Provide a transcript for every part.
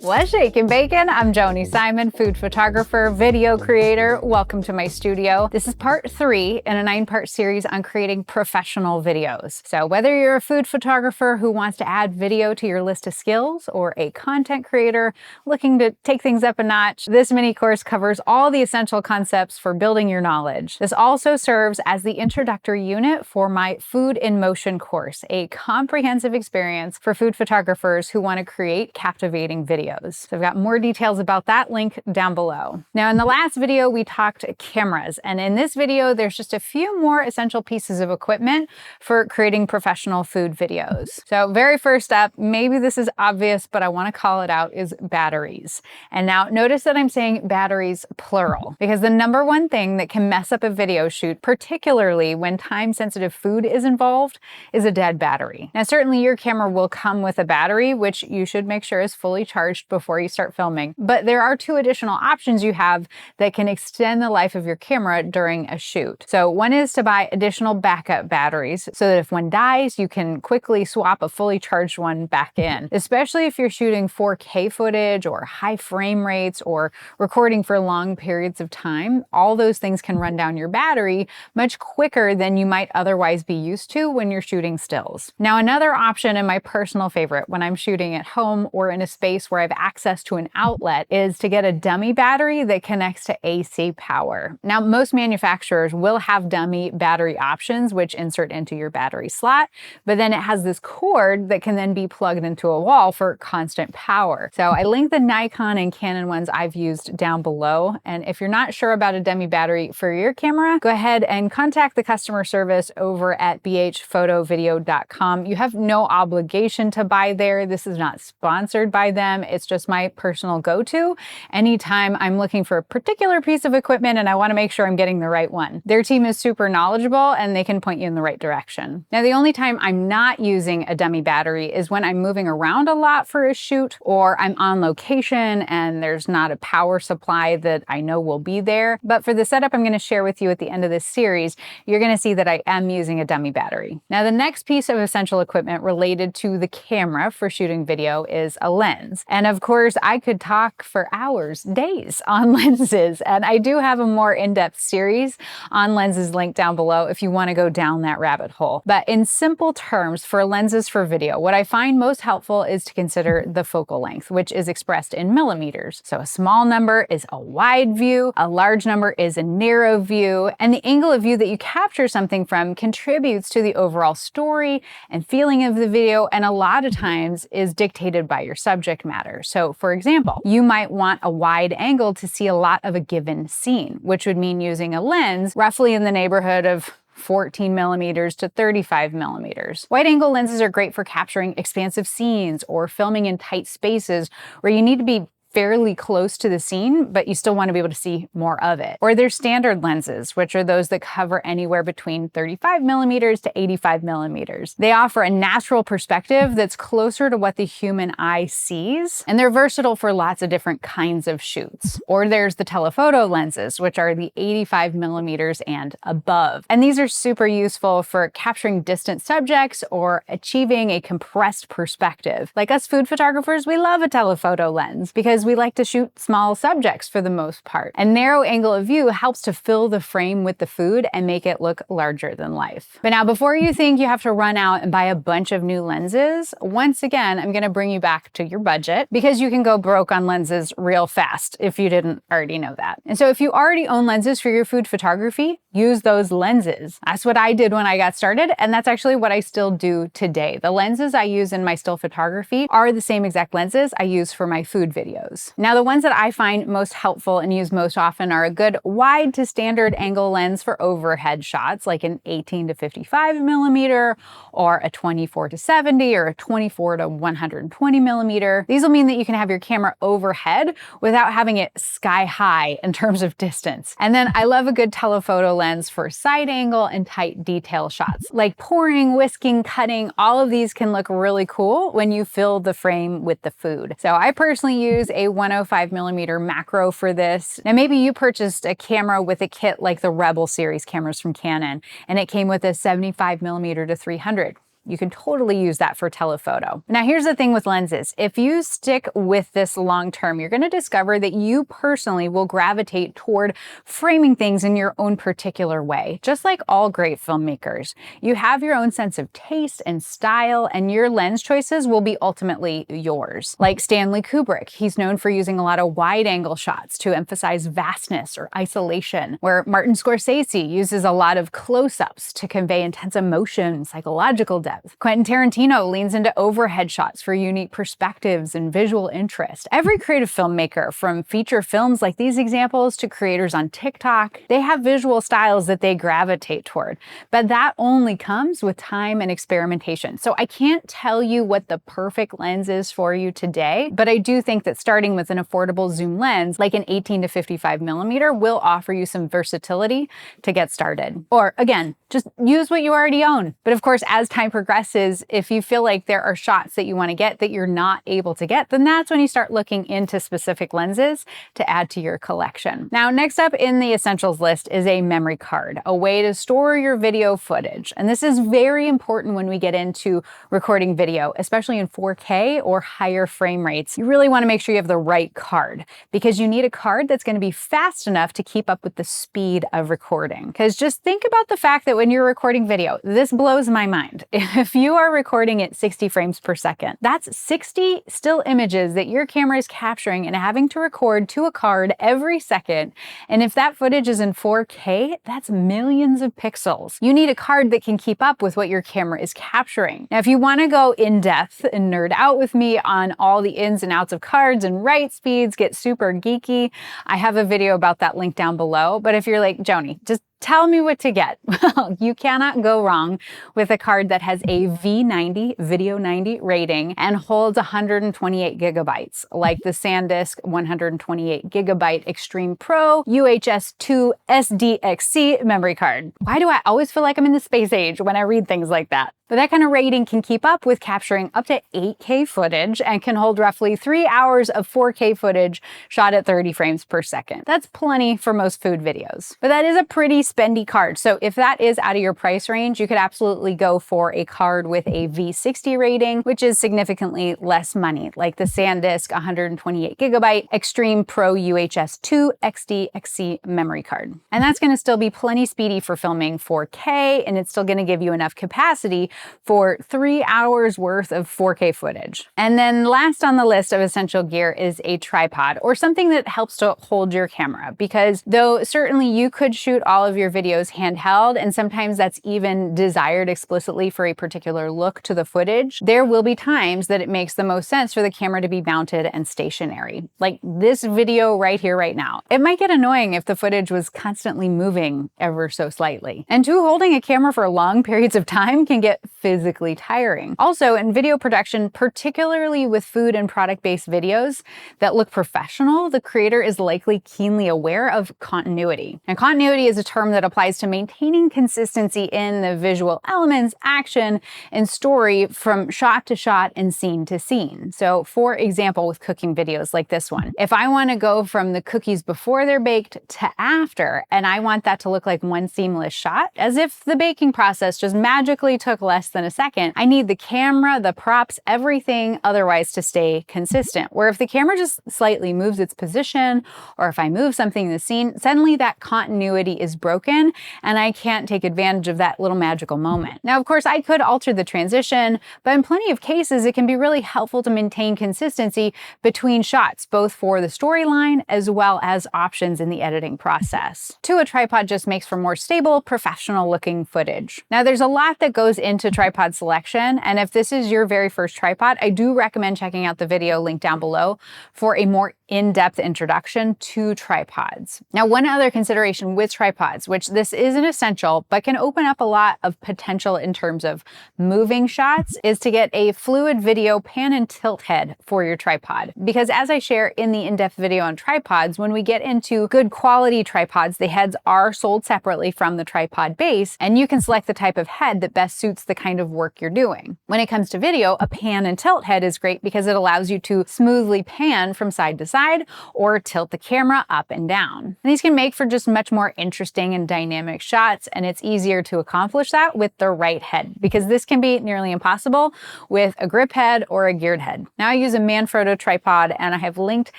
What's shaking bacon? I'm Joni Simon, food photographer, video creator. Welcome to my studio. This is part 3 in a 9-part series on creating professional videos. So whether you're a food photographer who wants to add video to your list of skills or a content creator looking to take things up a notch, this mini course covers all the essential concepts for building your knowledge. This also serves as the introductory unit for my Food in Motion course, a comprehensive experience for food photographers who want to create captivating videos. So I've got more details about that link down below. Now, in the last video, we talked cameras, and in this video, there's just a few more essential pieces of equipment for creating professional food videos. So very first up, maybe this is obvious, but I want to call it out, is batteries. And now notice that I'm saying batteries plural, because the number one thing that can mess up a video shoot, particularly when time-sensitive food is involved, is a dead battery. Now, certainly your camera will come with a battery, which you should make sure is fully charged before you start filming. But there are 2 additional options you have that can extend the life of your camera during a shoot. So one is to buy additional backup batteries so that if one dies, you can quickly swap a fully charged one back in, especially if you're shooting 4K footage or high frame rates or recording for long periods of time. All those things can run down your battery much quicker than you might otherwise be used to when you're shooting stills. Now, another option, and my personal favorite when I'm shooting at home or in a space where I've access to an outlet, is to get a dummy battery that connects to AC power. Now, most manufacturers will have dummy battery options which insert into your battery slot, but then it has this cord that can then be plugged into a wall for constant power. So I linked the Nikon and Canon ones I've used down below, and if you're not sure about a dummy battery for your camera, go ahead and contact the customer service over at bhphotovideo.com. You have no obligation to buy there. This is not sponsored by them. It's just my personal go-to anytime I'm looking for a particular piece of equipment and I want to make sure I'm getting the right one. Their team is super knowledgeable and they can point you in the right direction. Now, the only time I'm not using a dummy battery is when I'm moving around a lot for a shoot, or I'm on location and there's not a power supply that I know will be there. But for the setup I'm going to share with you at the end of this series, you're going to see that I am using a dummy battery. Now, the next piece of essential equipment related to the camera for shooting video is a lens. And of course, I could talk for hours, days on lenses, and I do have a more in-depth series on lenses linked down below if you want to go down that rabbit hole. But in simple terms, for lenses for video, what I find most helpful is to consider the focal length, which is expressed in millimeters. So a small number is a wide view, a large number is a narrow view, and the angle of view that you capture something from contributes to the overall story and feeling of the video, and a lot of times is dictated by your subject matter. So for example, you might want a wide angle to see a lot of a given scene, which would mean using a lens roughly in the neighborhood of 14 millimeters to 35 millimeters. Wide angle lenses are great for capturing expansive scenes or filming in tight spaces where you need to be fairly close to the scene, but you still want to be able to see more of it. Or there's standard lenses, which are those that cover anywhere between 35 millimeters to 85 millimeters. They offer a natural perspective that's closer to what the human eye sees, and they're versatile for lots of different kinds of shoots. Or there's the telephoto lenses, which are the 85 millimeters and above. And these are super useful for capturing distant subjects or achieving a compressed perspective. Like us food photographers, we love a telephoto lens because we like to shoot small subjects for the most part. A narrow angle of view helps to fill the frame with the food and make it look larger than life. But now, before you think you have to run out and buy a bunch of new lenses, once again, I'm gonna bring you back to your budget, because you can go broke on lenses real fast if you didn't already know that. And so if you already own lenses for your food photography, use those lenses. That's what I did when I got started, and that's actually what I still do today. The lenses I use in my still photography are the same exact lenses I use for my food videos. Now, the ones that I find most helpful and use most often are a good wide to standard angle lens for overhead shots, like an 18 to 55 millimeter, or a 24 to 70, or a 24 to 120 millimeter. These will mean that you can have your camera overhead without having it sky high in terms of distance. And then I love a good telephoto lens for side angle and tight detail shots, like pouring, whisking, cutting. All of these can look really cool when you fill the frame with the food. So I personally use a 105 millimeter macro for this. Now, maybe you purchased a camera with a kit like the Rebel series cameras from Canon, and it came with a 75 millimeter to 300. You can totally use that for telephoto. Now, here's the thing with lenses. If you stick with this long term, you're going to discover that you personally will gravitate toward framing things in your own particular way. Just like all great filmmakers, you have your own sense of taste and style, and your lens choices will be ultimately yours. Like Stanley Kubrick, he's known for using a lot of wide-angle shots to emphasize vastness or isolation, where Martin Scorsese uses a lot of close-ups to convey intense emotion, psychological depth. Quentin Tarantino leans into overhead shots for unique perspectives and visual interest. Every creative filmmaker, from feature films like these examples to creators on TikTok, they have visual styles that they gravitate toward. But that only comes with time and experimentation. So I can't tell you what the perfect lens is for you today, but I do think that starting with an affordable zoom lens like an 18 to 55 millimeter will offer you some versatility to get started. Or again, just use what you already own. But of course, as time progresses, if you feel like there are shots that you want to get that you're not able to get, then that's when you start looking into specific lenses to add to your collection. Now, next up in the essentials list is a memory card, a way to store your video footage. And this is very important when we get into recording video, especially in 4K or higher frame rates. You really want to make sure you have the right card, because you need a card that's going to be fast enough to keep up with the speed of recording. Because just think about the fact that when you're recording video, this blows my mind. If you are recording at 60 frames per second, that's 60 still images that your camera is capturing and having to record to a card every second. And if that footage is in 4K, that's millions of pixels. You need a card that can keep up with what your camera is capturing. Now, if you want to go in depth and nerd out with me on all the ins and outs of cards and write speeds, get super geeky, I have a video about that linked down below. But if you're like, Joni, just tell me what to get. Well, you cannot go wrong with a card that has a V90, Video 90 rating and holds 128 gigabytes, like the SanDisk 128 gigabyte Extreme Pro UHS 2 SDXC memory card. Why do I always feel like I'm in the space age when I read things like that? But that kind of rating can keep up with capturing up to 8K footage and can hold roughly 3 hours of 4K footage shot at 30 frames per second. That's plenty for most food videos. But that is a pretty spendy card. So if that is out of your price range, you could absolutely go for a card with a V60 rating, which is significantly less money, like the SanDisk 128 gigabyte Extreme Pro UHS 2 XDXC memory card. And that's going to still be plenty speedy for filming 4K, and it's still going to give you enough capacity for 3 hours worth of 4K footage. And then last on the list of essential gear is a tripod, or something that helps to hold your camera, because though certainly you could shoot all of your videos handheld, and sometimes that's even desired explicitly for a particular look to the footage, there will be times that it makes the most sense for the camera to be mounted and stationary. Like this video right here, right now. It might get annoying if the footage was constantly moving ever so slightly. And two, holding a camera for long periods of time can get physically tiring. Also, in video production, particularly with food and product-based videos that look professional, the creator is likely keenly aware of continuity. And continuity is a term that applies to maintaining consistency in the visual elements, action, and story from shot to shot and scene to scene. So, for example, with cooking videos like this one, if I want to go from the cookies before they're baked to after, and I want that to look like one seamless shot, as if the baking process just magically took less than a second, I need the camera, the props, everything otherwise to stay consistent. Where if the camera just slightly moves its position, or if I move something in the scene, suddenly that continuity is broken and I can't take advantage of that little magical moment. Now, of course, I could alter the transition, but in plenty of cases, it can be really helpful to maintain consistency between shots, both for the storyline as well as options in the editing process. Two, a tripod just makes for more stable, professional looking footage. Now, there's a lot that goes into tripod selection, and if this is your very first tripod, I do recommend checking out the video linked down below for a more in-depth introduction to tripods. Now, one other consideration with tripods, which this isn't essential, but can open up a lot of potential in terms of moving shots, is to get a fluid video pan and tilt head for your tripod. Because as I share in the in-depth video on tripods, when we get into good quality tripods, the heads are sold separately from the tripod base, and you can select the type of head that best suits the kind kind of work you're doing. When it comes to video, a pan and tilt head is great because it allows you to smoothly pan from side to side or tilt the camera up and down. And these can make for just much more interesting and dynamic shots, and it's easier to accomplish that with the right head because this can be nearly impossible with a grip head or a geared head. Now I use a Manfrotto tripod, and I have linked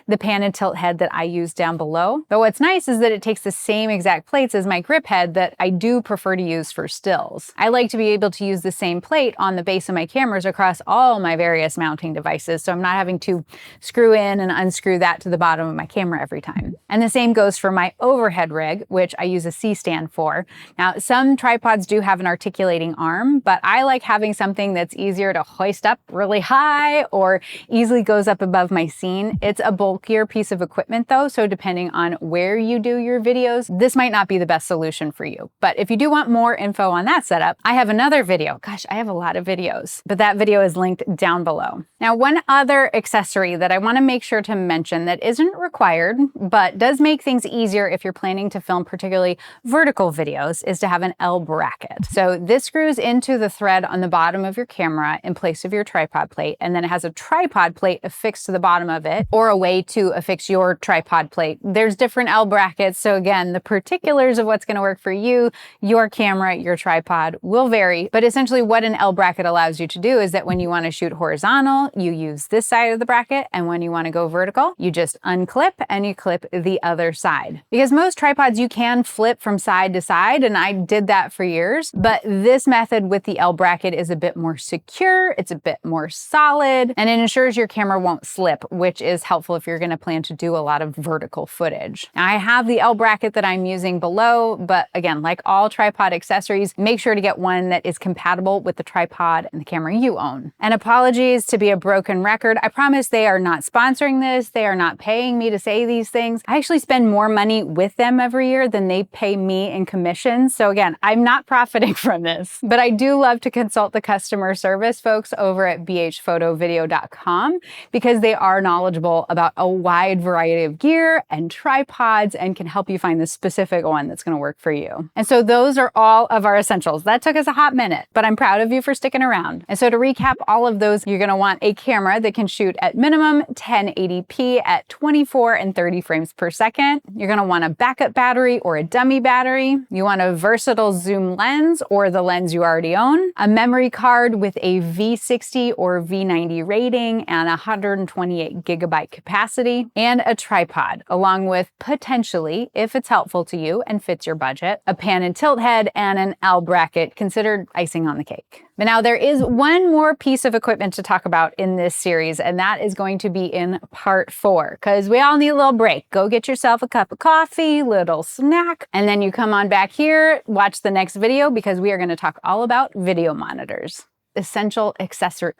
the pan and tilt head that I use down below. But what's nice is that it takes the same exact plates as my grip head that I do prefer to use for stills. I like to be able to use the same plate on the base of my cameras across all my various mounting devices, so I'm not having to screw in and unscrew that to the bottom of my camera every time. And the same goes for my overhead rig, which I use a C-stand for. Now, some tripods do have an articulating arm, but I like having something that's easier to hoist up really high or easily goes up above my scene. It's a bulkier piece of equipment though, so depending on where you do your videos, this might not be the best solution for you. But if you do want more info on that setup, I have another video. Gosh, I have a lot of videos, but that video is linked down below. Now, one other accessory that I want to make sure to mention that isn't required, but does make things easier if you're planning to film particularly vertical videos, is to have an L bracket. So this screws into the thread on the bottom of your camera in place of your tripod plate, and then it has a tripod plate affixed to the bottom of it, or a way to affix your tripod plate. There's different L brackets, so again, the particulars of what's going to work for you, your camera, your tripod will vary, but essentially what an L bracket allows you to do is that when you want to shoot horizontal, you use this side of the bracket, and when you want to go vertical, you just unclip and you clip the other side. Because most tripods you can flip from side to side, and I did that for years, but this method with the L bracket is a bit more secure, it's a bit more solid, and it ensures your camera won't slip, which is helpful if you're going to plan to do a lot of vertical footage. Now, I have the L bracket that I'm using below, but again, like all tripod accessories, make sure to get one that is compatible with the tripod and the camera you own. And apologies to be a broken record. I promise they are not sponsoring this. They are not paying me to say these things. I actually spend more money with them every year than they pay me in commissions. So again, I'm not profiting from this, but I do love to consult the customer service folks over at bhphotovideo.com because they are knowledgeable about a wide variety of gear and tripods and can help you find the specific one that's going to work for you. And so those are all of our essentials. That took us a hot minute, but I'm proud of you for sticking around. And so to recap all of those, you're going to want a camera that can shoot at minimum 1080p at 24 and 30 frames per second. You're going to want a backup battery or a dummy battery. You want a versatile zoom lens or the lens you already own, a memory card with a V60 or V90 rating and 128 gigabyte capacity, and a tripod, along with potentially, if it's helpful to you and fits your budget, a pan and tilt head and an L bracket, considered icing on the cake. But now there is one more piece of equipment to talk about in this series, and that is going to be in part 4, because we all need a little break. Go get yourself a cup of coffee, little snack, and then you come on back here, watch the next video, because we are going to talk all about video monitors. Essential accessory,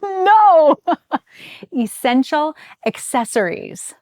no! Essential accessories.